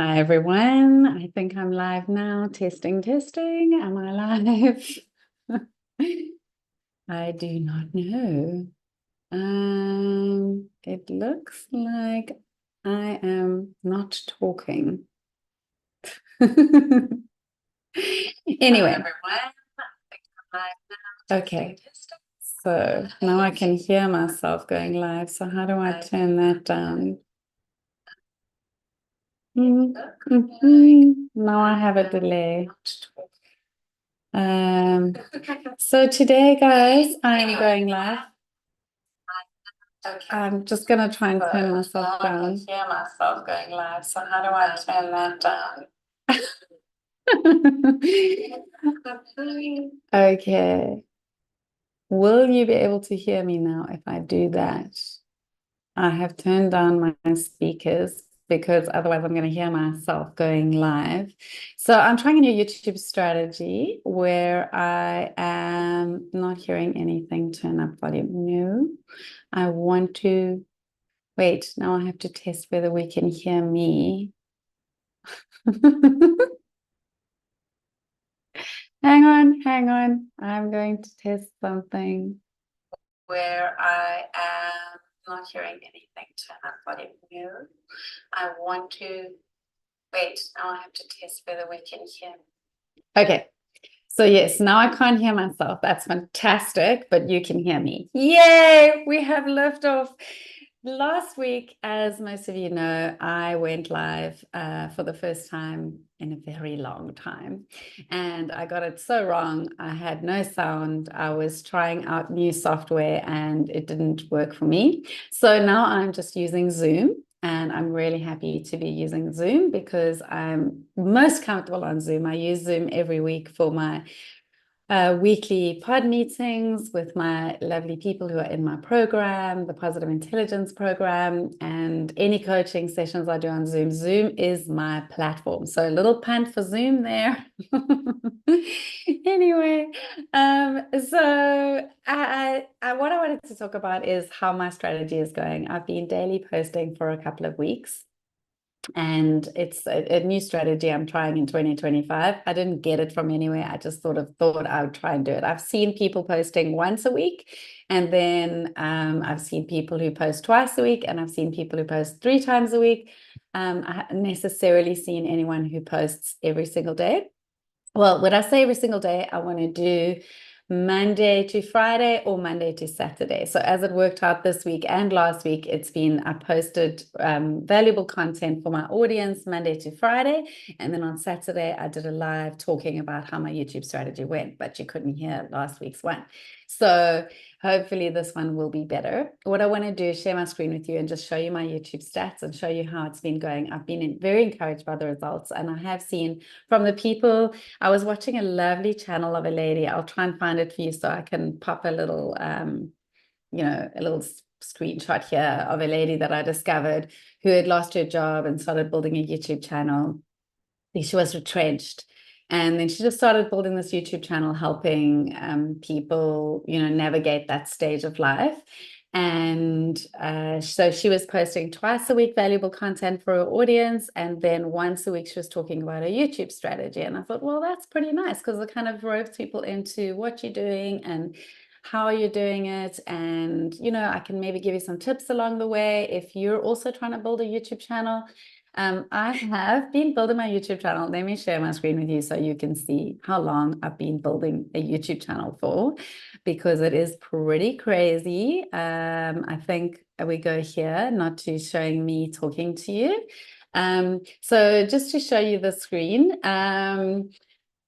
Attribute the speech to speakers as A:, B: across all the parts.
A: Hi everyone. I think I'm live now. Testing, testing. Am I live? I do not know. It looks like I am not talking. Anyway. Okay. So now I can hear myself going live. So how do I turn that down? Now I have a delay. So today, guys, I am going live. I'm just gonna try and turn myself down. I can hear myself going live. So how do I turn that down? Okay. Will you be able to hear me now if I do that? I have turned down my speakers because otherwise I'm going to hear myself going live. So I'm trying a new YouTube strategy where I am not hearing anything. Turn up volume. No, I want to wait. Now I have to test whether we can hear me. Hang on. I'm going to test something where I am not hearing anything. Turn up volume. No, I want to wait. Now I have to test whether we can hear. Okay. So yes, now I can't hear myself. That's fantastic, but you can hear me. Yay! We have liftoff. Last week, as most of you know, I went live for the first time in a very long time. And I got it so wrong. I had no sound. I was trying out new software and it didn't work for me. So now I'm just using Zoom. And I'm really happy to be using Zoom because I'm most comfortable on Zoom. I use Zoom every week for my weekly pod meetings with my lovely people who are in my program, the Positive Intelligence program, and any coaching sessions I do on Zoom. Zoom is my platform. So a little punt for Zoom there. Anyway, so what I wanted to talk about is how my strategy is going. I've been daily posting for a couple of weeks. And it's a new strategy I'm trying in 2025. I didn't get it from anywhere. I just thought I would try and do it. I've seen people posting once a week, and then I've seen people who post twice a week, and I've seen people who post 3 times a week. I haven't necessarily seen anyone who posts every single day. Well, when I say every single day, I want to do Monday to Friday or Monday to Saturday. So as it worked out this week and last week, it's been I posted valuable content for my audience Monday to Friday. And then on Saturday, I did a live talking about how my YouTube strategy went, but you couldn't hear last week's one. So hopefully this one will be better. What I want to do is share my screen with you and just show you my YouTube stats and show you how it's been going. I've been very encouraged by the results, and I have seen from the people. I was watching a lovely channel of a lady. I'll try and find it for you so I can pop a little, a little screenshot here of a lady that I discovered who had lost her job and started building a YouTube channel. She was retrenched. And then she just started building this YouTube channel, helping people, navigate that stage of life. And so she was posting twice a week valuable content for her audience. And then once a week, she was talking about her YouTube strategy. And I thought, well, that's pretty nice because it kind of ropes people into what you're doing and how you're doing it. And, I can maybe give you some tips along the way if you're also trying to build a YouTube channel. I have been building my YouTube channel. Let me share my screen with you so you can see how long I've been building a YouTube channel for, because it is pretty crazy. I think we go here, not to showing me talking to you. So just to show you the screen,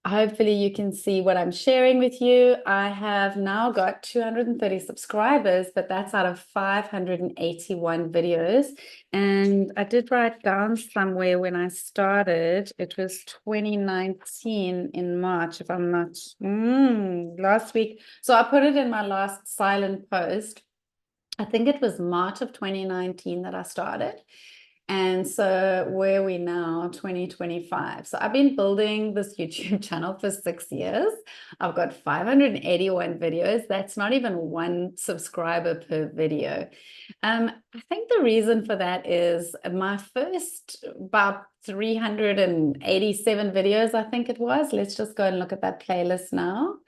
A: hopefully you can see what I'm sharing with you. I have now got 230 subscribers, but that's out of 581 videos. And I did write down somewhere when I started, it was 2019 in March, if I'm not, last week. So I put it in my last silent post. I think it was March of 2019 that I started. And so where are we now? 2025. So I've been building this YouTube channel for 6 years. I've got 581 videos. That's not even one subscriber per video. I think the reason for that is my first about 387 videos, I think it was. Let's just go and look at that playlist now.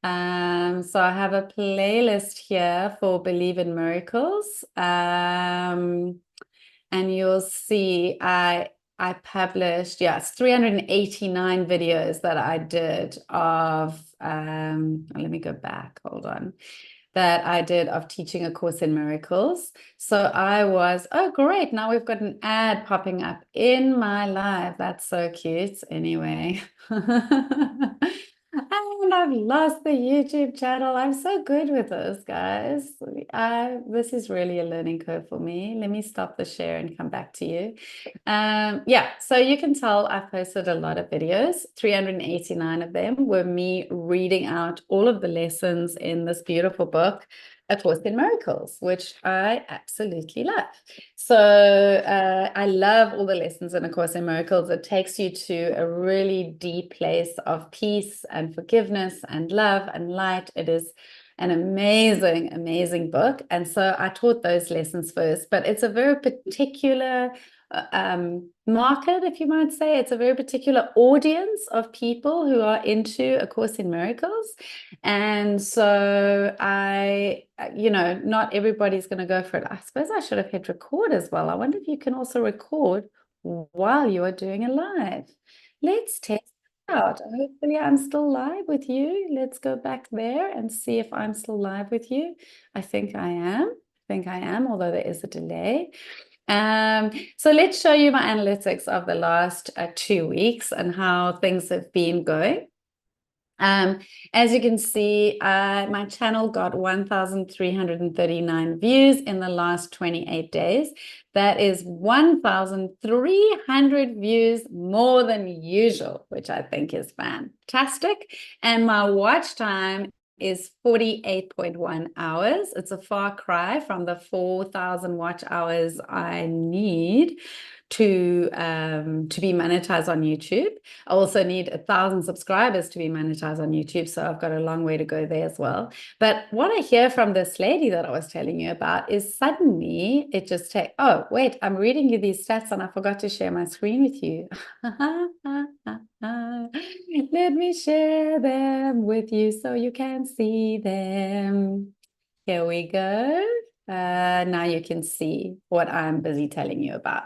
A: So I have a playlist here for Believe in Miracles. And you'll see I published, yes, 389 videos that I did of, let me go back, hold on, that I did of teaching A Course in Miracles. So I was, oh, great, now we've got an ad popping up in my live. That's so cute. Anyway. And I've lost the YouTube channel. I'm so good with this, guys. This is really a learning curve for me. Let me stop the share and come back to you. Yeah, so you can tell I've posted a lot of videos. 389 of them were me reading out all of the lessons in this beautiful book, A Course in Miracles, which I absolutely love. So I love all the lessons in A Course in Miracles. It takes you to a really deep place of peace and forgiveness and love and light. It is an amazing, amazing book. And so I taught those lessons first, but it's a very particular market, if you might say. It's a very particular audience of people who are into A Course in Miracles. And so not everybody's going to go for it. I suppose I should have hit record as well. I wonder if you can also record while you are doing a live. Let's test it out. Hopefully I'm still live with you. Let's go back there and see if I'm still live with you. I think I am, although there is a delay. So let's show you my analytics of the last 2 weeks and how things have been going. As you can see, my channel got 1,339 views in the last 28 days. That is 1,300 views more than usual, which I think is fantastic. And my watch time is 48.1 hours. It's a far cry from the 4,000 watch hours I need to be monetized on YouTube. I also need 1,000 subscribers to be monetized on YouTube, so I've got a long way to go there as well. But what I hear from this lady that I was telling you about is suddenly it just takes, oh, wait, I'm reading you these stats and I forgot to share my screen with you. Let me share them with you so you can see them. Here we go. Now you can see what I'm busy telling you about.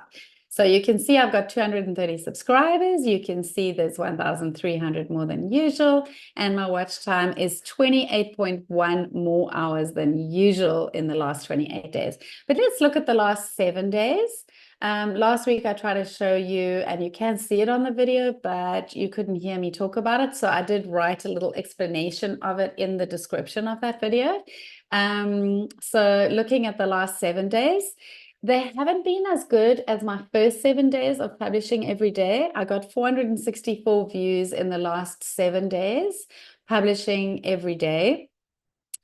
A: So you can see I've got 230 subscribers. You can see there's 1,300 more than usual. And my watch time is 28.1 more hours than usual in the last 28 days. But let's look at the last 7 days. Last week I tried to show you, and you can see it on the video, but you couldn't hear me talk about it. So I did write a little explanation of it in the description of that video. So looking at the last 7 days, they haven't been as good as my first 7 days of publishing every day. I got 464 views in the last 7 days, publishing every day.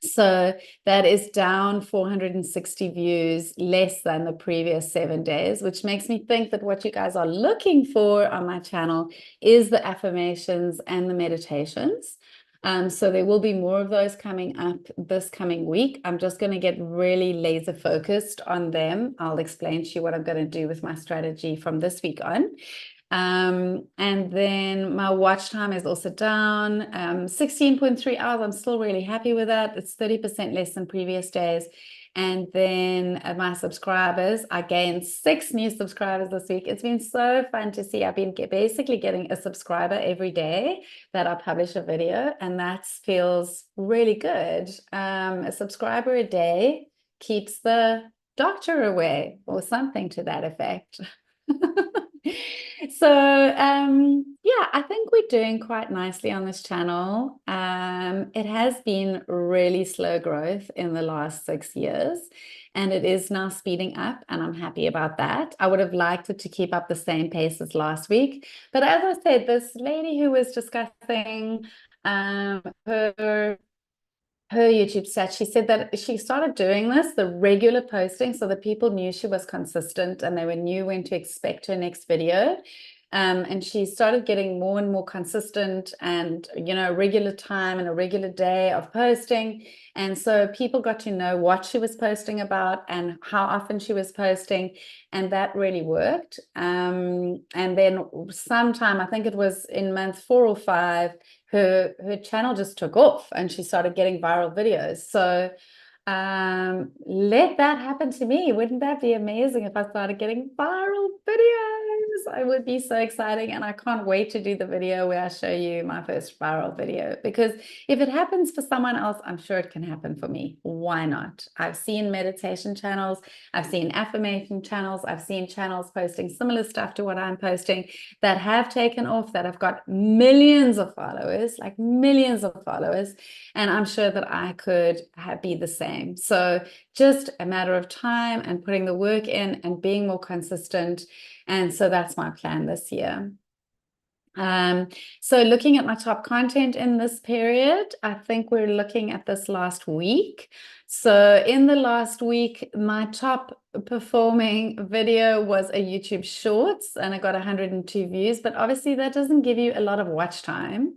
A: So that is down 460 views less than the previous 7 days, which makes me think that what you guys are looking for on my channel is the affirmations and the meditations. So there will be more of those coming up this coming week. I'm just going to get really laser focused on them. I'll explain to you what I'm going to do with my strategy from this week on. And then my watch time is also down 16.3 hours. I'm still really happy with that. It's 30% less than previous days. And then my subscribers, I gained 6 new subscribers this week. It's been so fun to see. I've been basically getting a subscriber every day that I publish a video, and that feels really good. A subscriber a day keeps the doctor away, or something to that effect. So yeah, I think we're doing quite nicely on this channel. It has been really slow growth in the last 6 years, and it is now speeding up, and I'm happy about that. I would have liked it to keep up the same pace as last week, but as I said, this lady who was discussing her her YouTube stats, she said that she started doing this, the regular posting, so that people knew she was consistent and they knew when to expect her next video. And she started getting more and more consistent and, regular time and a regular day of posting. And so people got to know what she was posting about and how often she was posting. And that really worked. And then sometime, I think it was in month 4 or 5, her channel just took off and she started getting viral videos. So let that happen to me. Wouldn't that be amazing if I started getting viral videos? It would be so exciting, and I can't wait to do the video where I show you my first viral video, because if it happens for someone else, I'm sure it can happen for me. Why not? I've seen meditation channels, I've seen affirmation channels, I've seen channels posting similar stuff to what I'm posting that have taken off, that have got millions of followers, like millions of followers, and I'm sure that I could be the same. So just a matter of time and putting the work in and being more consistent. And so that's my plan this year. So looking at my top content in this period, I think we're looking at this last week. So in the last week, my top performing video was a YouTube Shorts, and I got 102 views, but obviously that doesn't give you a lot of watch time.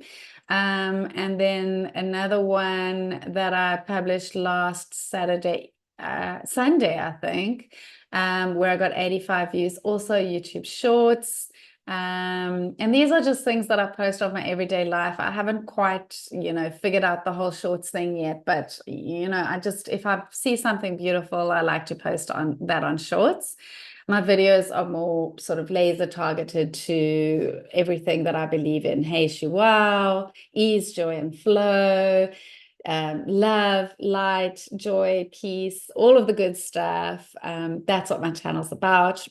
A: And then another one that I published last Sunday, I think, where I got 85 views, also YouTube Shorts. And these are just things that I post of my everyday life. I haven't quite, figured out the whole Shorts thing yet, but, if I see something beautiful, I like to post on Shorts. My videos are more sort of laser targeted to everything that I believe in. Hey, wow, ease, joy, and flow. Love, light, joy, peace, all of the good stuff. That's what my channel's about.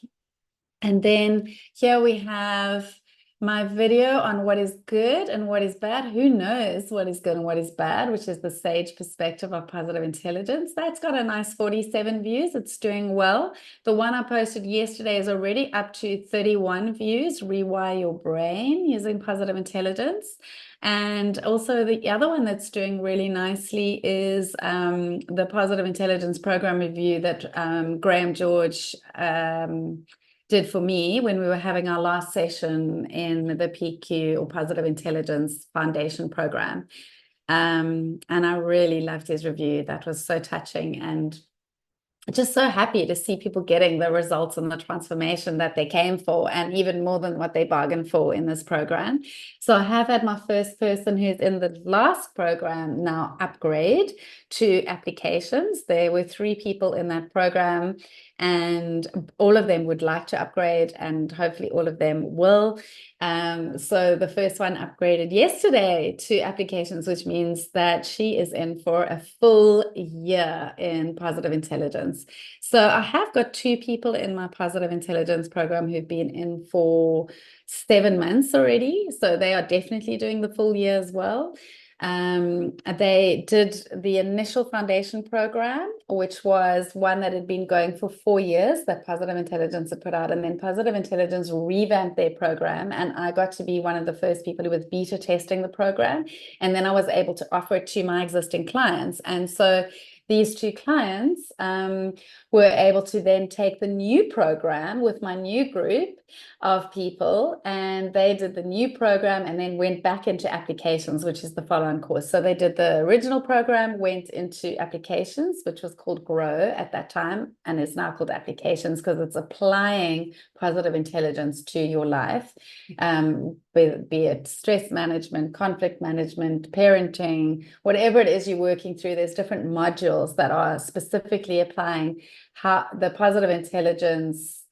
A: And then here we have my video on what is good and what is bad. Who knows what is good and what is bad, which is the sage perspective of positive intelligence. That's got a nice 47 views. It's doing well. The one I posted yesterday is already up to 31 views. Rewire your brain using positive intelligence. And also the other one that's doing really nicely is the positive intelligence program review that Graham George did for me when we were having our last session in the PQ, or Positive Intelligence Foundation program. And I really loved his review. That was so touching, and just so happy to see people getting the results and the transformation that they came for, and even more than what they bargained for in this program. So I have had my first person who's in the last program now upgrade to applications. There were 3 people in that program, and all of them would like to upgrade, and hopefully all of them will. So the first one upgraded yesterday to applications, which means that she is in for a full year in positive intelligence. So I have got 2 people in my positive intelligence program who've been in for 7 months already. So they are definitely doing the full year as well. They did the initial foundation program, which was one that had been going for 4 years, that Positive Intelligence had put out, and then Positive Intelligence revamped their program, and I got to be one of the first people who was beta testing the program, and then I was able to offer it to my existing clients. And so these 2 clients were able to then take the new program with my new group of people, and they did the new program and then went back into applications, which is the follow-on course. So they did the original program, went into applications, which was called Grow at that time, and it's now called applications because it's applying positive intelligence to your life, be it stress management, conflict management, parenting, whatever it is you're working through. There's different modules that are specifically applying how the positive intelligence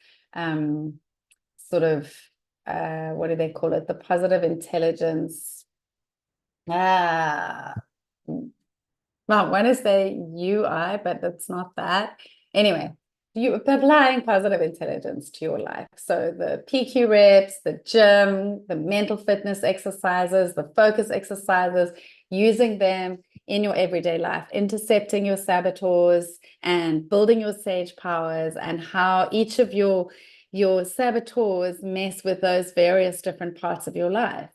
A: sort of what do they call it? The positive intelligence. Well, I want to say UI, but it's not that. Anyway, you applying positive intelligence to your life. So the PQ reps, the gym, the mental fitness exercises, the focus exercises, using them in your everyday life, intercepting your saboteurs and building your sage powers, and how each of your your saboteurs mess with those various different parts of your life,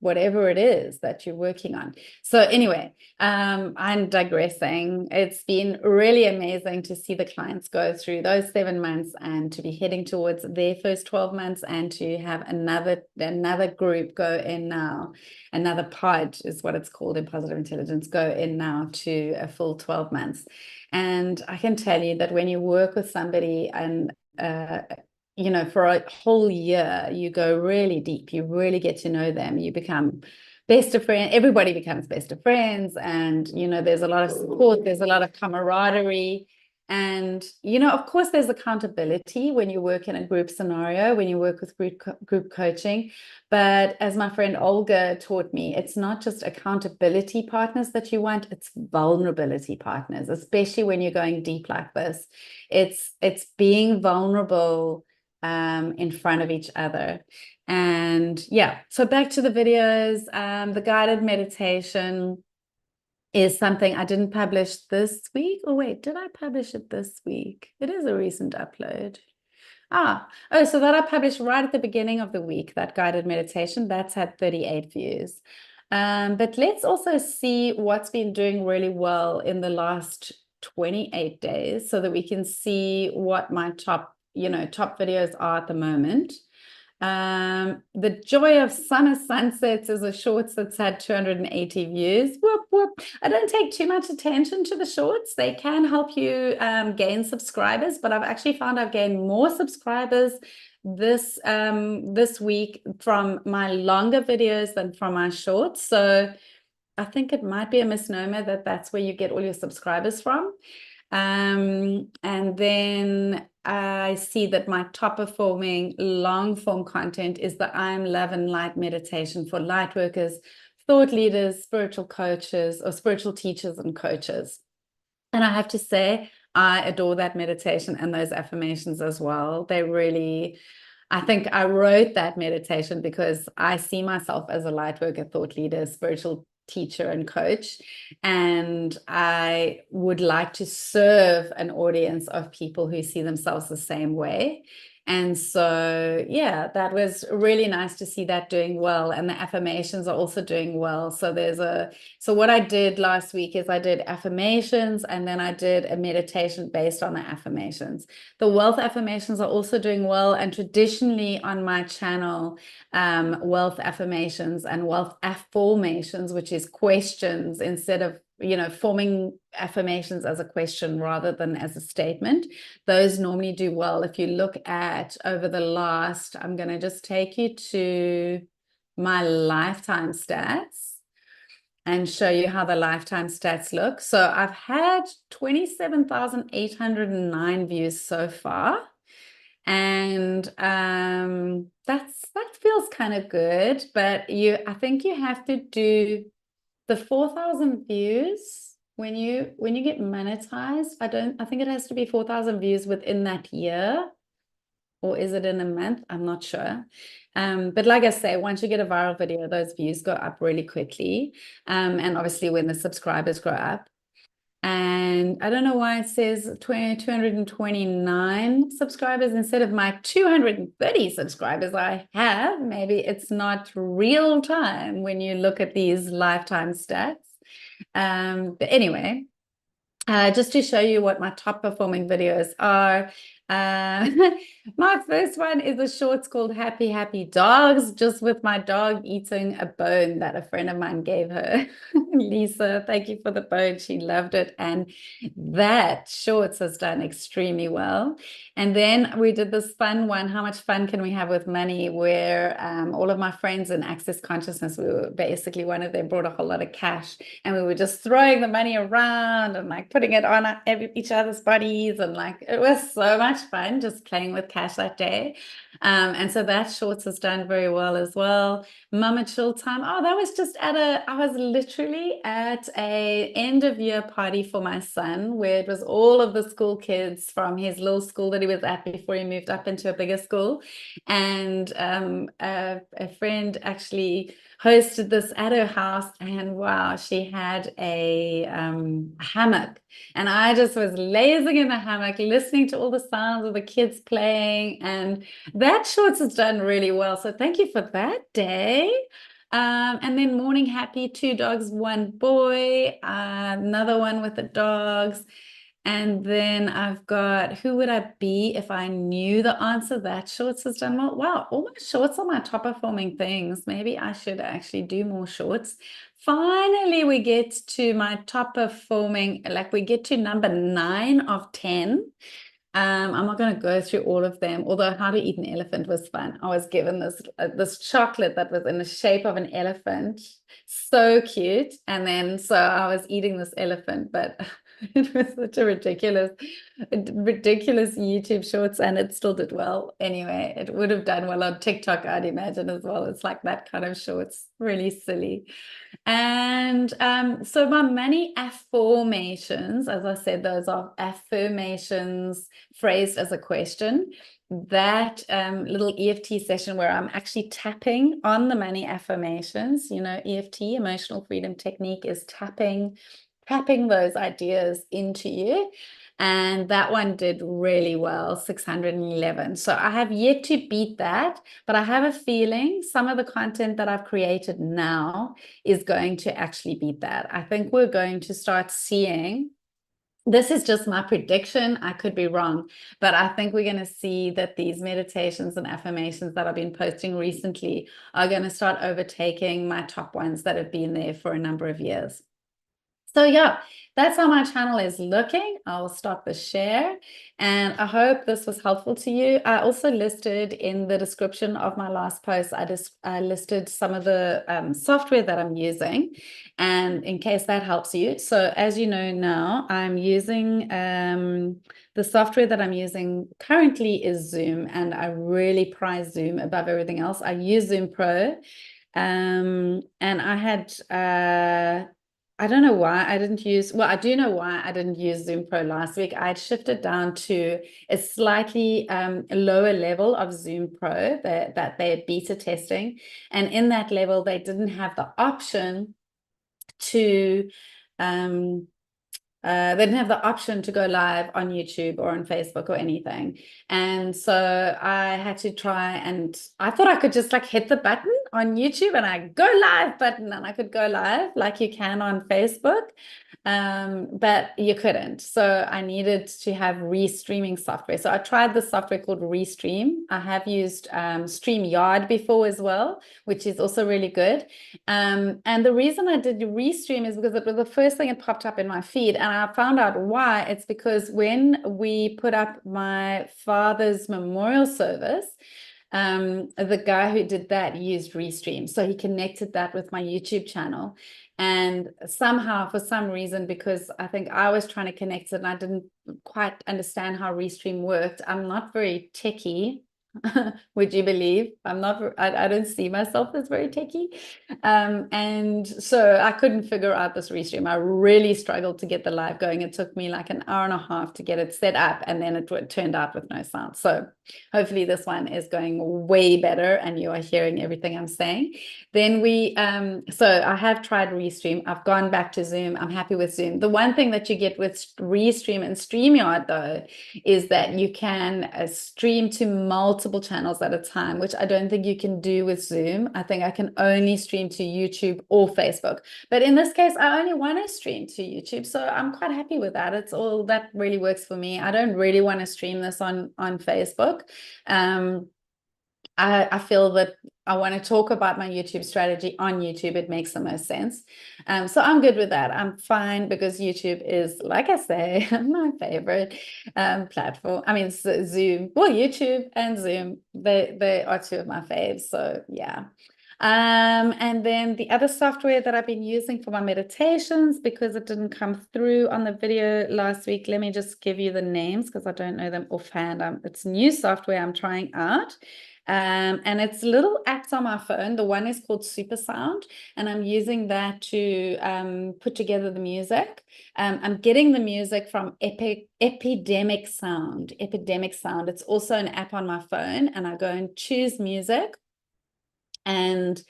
A: whatever it is that you're working on. So anyway, I'm digressing. It's been really amazing to see the clients go through those 7 months and to be heading towards their first 12 months and to have another group go in now. Another pod is what it's called in Positive Intelligence, go in now to a full 12 months. And I can tell you that when you work with somebody and for a whole year, you go really deep, you really get to know them, you become best of friends, everybody becomes best of friends, and there's a lot of support, there's a lot of camaraderie, and of course there's accountability when you work in a group scenario, when you work with group coaching. But as my friend Olga taught me, it's not just accountability partners that you want, it's vulnerability partners, especially when you're going deep like this. It's being vulnerable in front of each other. And yeah, so back to the videos. The guided meditation is something I didn't publish this week. Oh wait, did I publish it this week? It is a recent upload. So that I published right at the beginning of the week, that guided meditation, that's had 38 views. But let's also see what's been doing really well in the last 28 days so that we can see what my top videos are at the moment. The Joy of Summer Sunsets is a shorts that's had 280 views. Whoop, whoop. I don't take too much attention to the shorts. They can help you gain subscribers, but I've actually found I've gained more subscribers this week from my longer videos than from my shorts. So I think it might be a misnomer that that's where you get all your subscribers from. And then I see that my top performing long form content is the I Am Love and Light meditation for light workers, thought leaders, spiritual coaches, or spiritual teachers and coaches. And I have to say, I adore that meditation and those affirmations as well. I think I wrote that meditation because I see myself as a light worker, thought leader, spiritual teacher and coach, and I would like to serve an audience of people who see themselves the same way. And so yeah, that was really nice to see that doing well, and the affirmations are also doing well. So what I did last week is I did affirmations, and then I did a meditation based on the affirmations. The wealth affirmations are also doing well, and traditionally on my channel, wealth affirmations and wealth afformations, which is questions instead of forming affirmations as a question rather than as a statement. Those normally do well. If you look at over the last, I'm going to just take you to my lifetime stats and show you how the lifetime stats look. So I've had 27,809 views so far. And that feels kind of good, but I think you have to do the 4,000 views when you get monetized. I think it has to be 4,000 views within that year, or is it in a month? I'm not sure. But like I say, once you get a viral video, those views go up really quickly. And obviously when the subscribers grow up. And I don't know why it says 229 subscribers instead of my 230 subscribers I have. Maybe it's not real time when you look at these lifetime stats. But anyway, just to show you what my top performing videos are. My first one is a shorts called Happy Happy Dogs, just with my dog eating a bone that a friend of mine gave her. Lisa, thank you for the bone. She loved it. And that shorts has done extremely well. And then we did this fun one, How Much Fun Can We Have with Money, where all of my friends in Access Consciousness, we were basically, one of them brought a whole lot of cash, and we were just throwing the money around and like putting it on each other's bodies, and like it was so much fun just playing with cash that day. And so that shorts has done very well as well. Mama Chill Time. Oh, that was just I was literally at a end of year party for my son, where it was all of the school kids from his little school that he was at before he moved up into a bigger school. And a friend actually hosted this at her house, and wow, she had a hammock, and I just was lazing in the hammock, listening to all the sounds of the kids playing, and that shorts has done really well. So thank you for that day. And then morning happy, 2 dogs, 1 boy, another one with the dogs. And then I've got, who would I be if I knew the answer? That shorts has done well. Wow, all my shorts are my top performing things. Maybe I should actually do more shorts. Finally, we get to my top performing, like we get to number 9 of 10. I'm not going to go through all of them, although how to eat an elephant was fun. I was given this chocolate that was in the shape of an elephant. So cute. And then so I was eating this elephant, but it was such a ridiculous YouTube shorts, and it still did well. Anyway, it would have done well on TikTok, I'd imagine, as well. It's like that kind of shorts, really silly. And so my money affirmations, as I said, those are affirmations phrased as a question. That little EFT session where I'm actually tapping on the money affirmations, you know, EFT, emotional freedom technique, is tapping those ideas into you. And that one did really well, 611. So I have yet to beat that, but I have a feeling some of the content that I've created now is going to actually beat that. I think we're going to start seeing, this is just my prediction, I could be wrong, but I think we're going to see that these meditations and affirmations that I've been posting recently are going to start overtaking my top ones that have been there for a number of years. So yeah, that's how my channel is looking. I'll stop the share, and I hope this was helpful to you. I also listed in the description of my last post, I listed some of the software that I'm using, and in case that helps you. So as you know now, I'm using the software that I'm using currently is Zoom, and I really prize Zoom above everything else. I use Zoom Pro, and I had I don't know why I didn't use, well, I do know why I didn't use Zoom Pro last week. I had shifted down to a slightly lower level of Zoom Pro that they're beta testing. And in that level, they didn't have the option to they didn't have the option to go live on YouTube or on Facebook or anything. And so I had to try, and I thought I could just like hit the button on YouTube and I go live button, and I could go live like you can on Facebook. But you couldn't. So I needed to have restreaming software. So I tried the software called Restream. I have used StreamYard before as well, which is also really good. And the reason I did Restream is because it was the first thing that popped up in my feed. And I found out why. It's because when we put up my father's memorial service, the guy who did that used Restream. So he connected that with my YouTube channel. And somehow, for some reason, because I think I was trying to connect it and I didn't quite understand how Restream worked. I'm not very techie. Would you believe? I don't see myself as very techie. And so I couldn't figure out this Restream. I really struggled to get the live going. It took me like an hour and a half to get it set up, and then it turned out with no sound. So hopefully this one is going way better and you are hearing everything I'm saying. Then so I have tried Restream. I've gone back to Zoom. I'm happy with Zoom. The one thing that you get with Restream and StreamYard though is that you can stream to multiple channels at a time, which I don't think you can do with Zoom. I think I can only stream to YouTube or Facebook. But in this case, I only want to stream to YouTube. So I'm quite happy with that. It's all that really works for me. I don't really want to stream this on Facebook. I feel that I want to talk about my YouTube strategy on YouTube. It makes the most sense. So I'm good with that. I'm fine because YouTube is, like I say, my favorite platform. I mean, Zoom, well, YouTube and Zoom, they are two of my faves. So yeah. And then the other software that I've been using for my meditations, because it didn't come through on the video last week, let me just give you the names because I don't know them offhand. It's new software I'm trying out. And it's little apps on my phone. The one is called Super Sound, and I'm using that to put together the music. I'm getting the music from Epidemic Sound. Epidemic Sound. It's also an app on my phone, and I go and choose music. And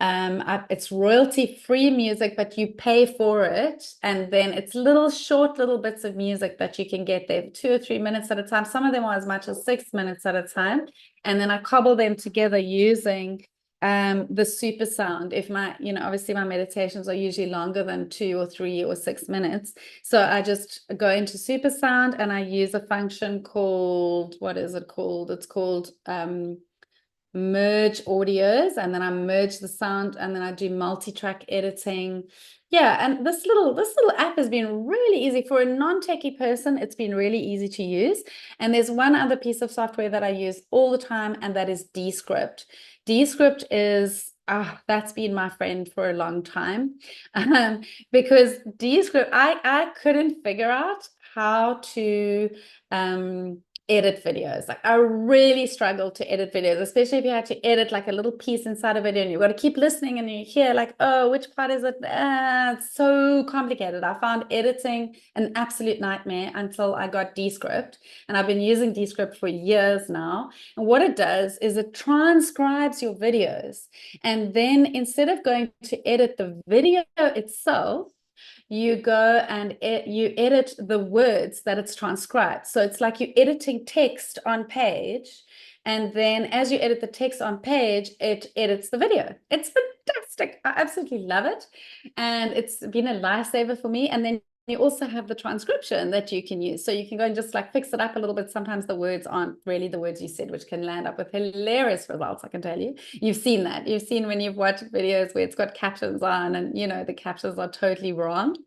A: It's royalty-free music, but you pay for it. And then it's short little bits of music that you can get there, 2 or 3 minutes at a time. Some of them are as much as 6 minutes at a time. And then I cobble them together using the super sound. If obviously my meditations are usually longer than 2 or 3 or 6 minutes. So I just go into super sound and I use a function called, what is it called? It's called merge audios, and then I merge the sound, and then I do multi-track editing. Yeah, and this little app has been really easy for a non-techie person. It's been really easy to use. And there's one other piece of software that I use all the time, and that is Descript. Descript is that's been my friend for a long time, because Descript, I couldn't figure out how to edit videos. Like I really struggle to edit videos, especially if you have to edit like a little piece inside a video and you've got to keep listening and you hear like, oh, which part is it? It's so complicated. I found editing an absolute nightmare until I got Descript, and I've been using Descript for years now. And what it does is it transcribes your videos, and then instead of going to edit the video itself, you go and you edit the words that it's transcribed. So it's like you're editing text on page, and then as you edit the text on page, it edits the video. It's fantastic. I absolutely love it, and it's been a lifesaver for me. And then you also have the transcription that you can use. So you can go and just like fix it up a little bit. Sometimes the words aren't really the words you said, which can land up with hilarious results, I can tell you. You've seen that. You've seen when you've watched videos where it's got captions on and, the captions are totally wrong.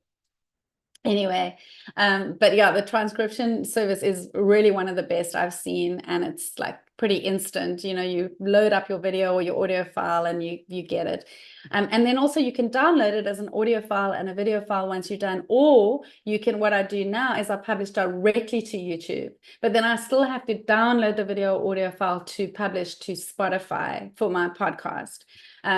A: Anyway, but yeah, the transcription service is really one of the best I've seen, and it's like pretty instant. You load up your video or your audio file and you get it. And then also you can download it as an audio file and a video file once you're done, or you can, what I do now is I publish directly to YouTube, but then I still have to download the video or audio file to publish to Spotify for my podcast.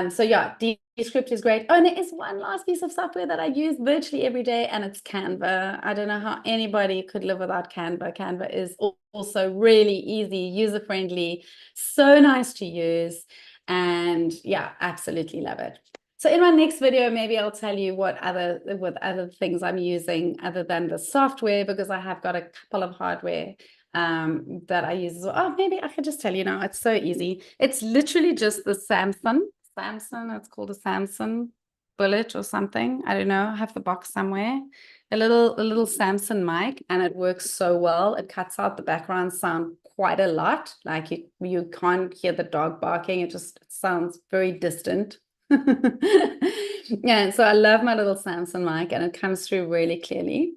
A: So yeah, Descript is great. Oh, and there is one last piece of software that I use virtually every day, and it's Canva. I don't know how anybody could live without Canva. Canva is also really easy, user-friendly, so nice to use, and yeah, absolutely love it. So in my next video, maybe I'll tell you what other things I'm using other than the software, because I have got a couple of hardware that I use as well. Oh, maybe I could just tell you now. It's so easy. It's literally just the Samson, it's called a Samson Bullet or something. I don't know. I have the box somewhere. A little Samson mic, and it works so well. It cuts out the background sound quite a lot. Like you can't hear the dog barking. It sounds very distant. Yeah, so I love my little Samson mic, and it comes through really clearly.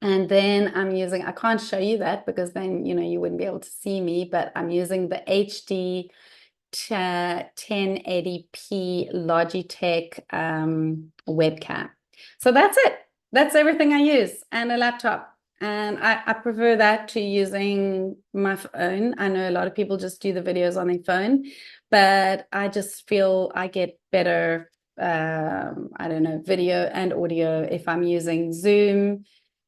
A: And then I'm using, I can't show you that because then, you wouldn't be able to see me, but I'm using the HD 1080p Logitech webcam. So that's it. That's everything I use, and a laptop. And I prefer that to using my phone. I know a lot of people just do the videos on their phone, but I just feel I get better, I don't know, video and audio if I'm using Zoom,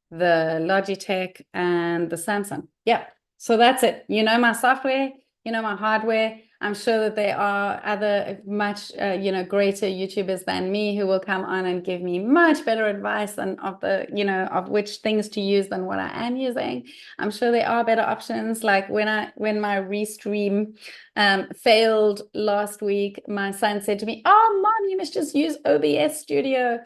A: the Logitech, and the Samsung. Yeah, so that's it. My software, my hardware. I'm sure that there are other much, greater YouTubers than me who will come on and give me much better advice and of which things to use than what I am using. I'm sure there are better options. Like when my restream failed last week, my son said to me, "Oh, Mom, you must just use OBS Studio."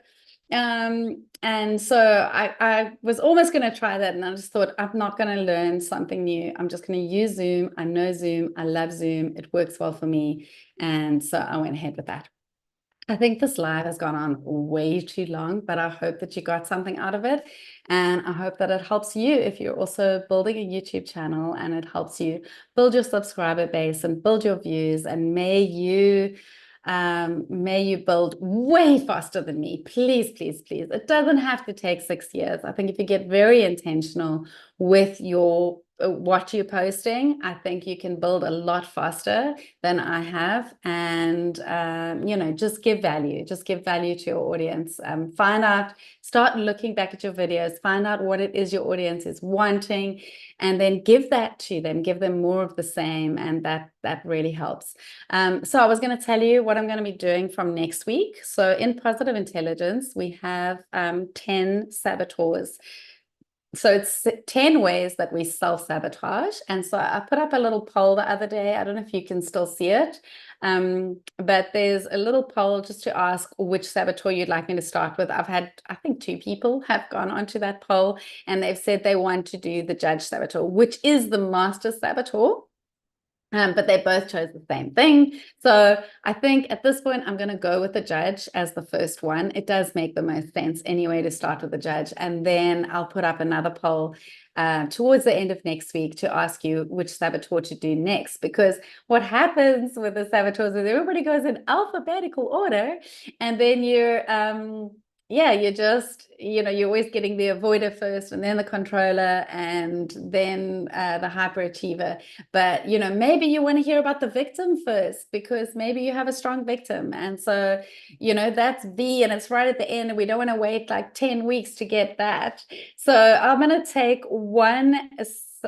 A: And so I was almost going to try that, and I just thought, I'm not going to learn something new. I'm just going to use Zoom. I know Zoom. I love Zoom. It works well for me. And so I went ahead with that. I think this live has gone on way too long, but I hope that you got something out of it. And I hope that it helps you if you're also building a YouTube channel, and it helps you build your subscriber base and build your views. And may you build way faster than me. Please, please, please. It doesn't have to take 6 years. I think if you get very intentional with your what you're posting, I think you can build a lot faster than I have. And, you know, just give value to your audience. Find out, start looking back at your videos, find out what it is your audience is wanting, and then give that to them, give them more of the same. And that really helps. So I was going to tell you what I'm going to be doing from next week. So in Positive Intelligence, we have 10 saboteurs. So it's 10 ways that we self-sabotage. And so I put up a little poll the other day. I don't know if you can still see it, but there's a little poll just to ask which saboteur you'd like me to start with. I've had, I think 2 people have gone onto that poll, and they've said they want to do the judge saboteur, which is the master saboteur. But they both chose the same thing. So I think at this point, I'm going to go with the judge as the first one. It does make the most sense anyway to start with the judge. And then I'll put up another poll towards the end of next week to ask you which saboteur to do next. Because what happens with the saboteurs is everybody goes in alphabetical order, and then you're just, you know, you're always getting the avoider first, and then the controller, and then the hyperachiever. But, you know, maybe you want to hear about the victim first, because maybe you have a strong victim. And so, you know, that's B, and it's right at the end, and we don't want to wait like 10 weeks to get that. So I'm going to take one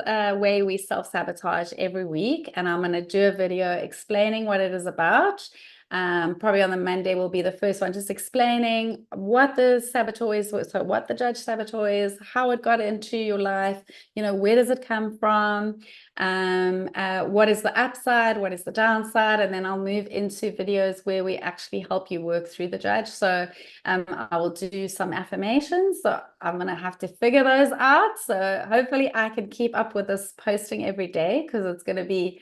A: way we self-sabotage every week, and I'm going to do a video explaining what it is about. Probably on the Monday will be the first one, just explaining what the saboteur is, so what the judge saboteur is, how it got into your life, you know, where does it come from, what is the upside, what is the downside, and then I'll move into videos where we actually help you work through the judge. So I will do some affirmations, so I'm going to have to figure those out. So hopefully I can keep up with this posting every day, because it's going to be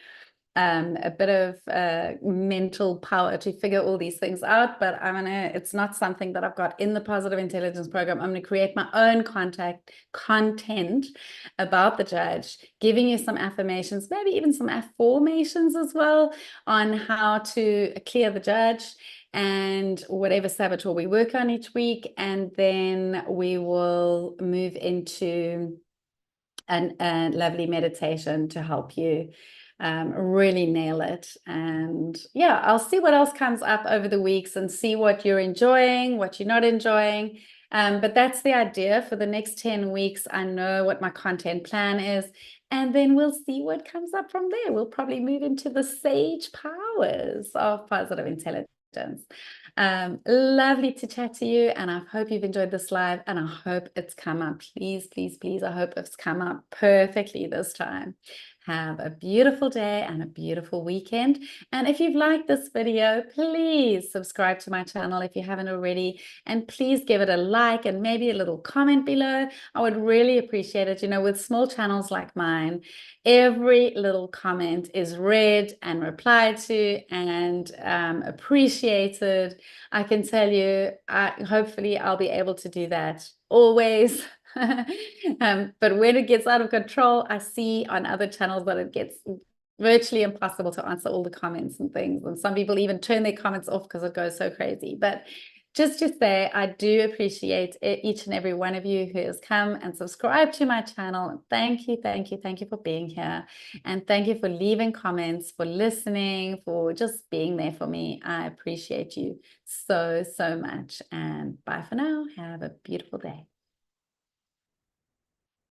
A: a bit of mental power to figure all these things out. But it's not something that I've got in the Positive Intelligence program. I'm going to create my own content about the judge, giving you some affirmations, maybe even some affirmations as well, on how to clear the judge and whatever saboteur we work on each week. And then we will move into a lovely meditation to help you really nail it. And yeah, I'll see what else comes up over the weeks and see what you're enjoying, what you're not enjoying. But that's the idea for the next 10 weeks. I know what my content plan is, and then we'll see what comes up from there. We'll probably move into the sage powers of positive intelligence. Lovely to chat to you, and I hope you've enjoyed this live, and I hope it's come up. Please, please, please, I hope it's come up perfectly this time. Have a beautiful day and a beautiful weekend. And if you've liked this video, please subscribe to my channel if you haven't already. And please give it a like and maybe a little comment below. I would really appreciate it. You know, with small channels like mine, every little comment is read and replied to and appreciated. I can tell you, hopefully I'll be able to do that always. But when it gets out of control, I see on other channels that it gets virtually impossible to answer all the comments and things. And some people even turn their comments off because it goes so crazy. But just to say, I do appreciate each and every one of you who has come and subscribed to my channel. Thank you, thank you, thank you for being here. And thank you for leaving comments, for listening, for just being there for me. I appreciate you so, so much. And bye for now. Have a beautiful day.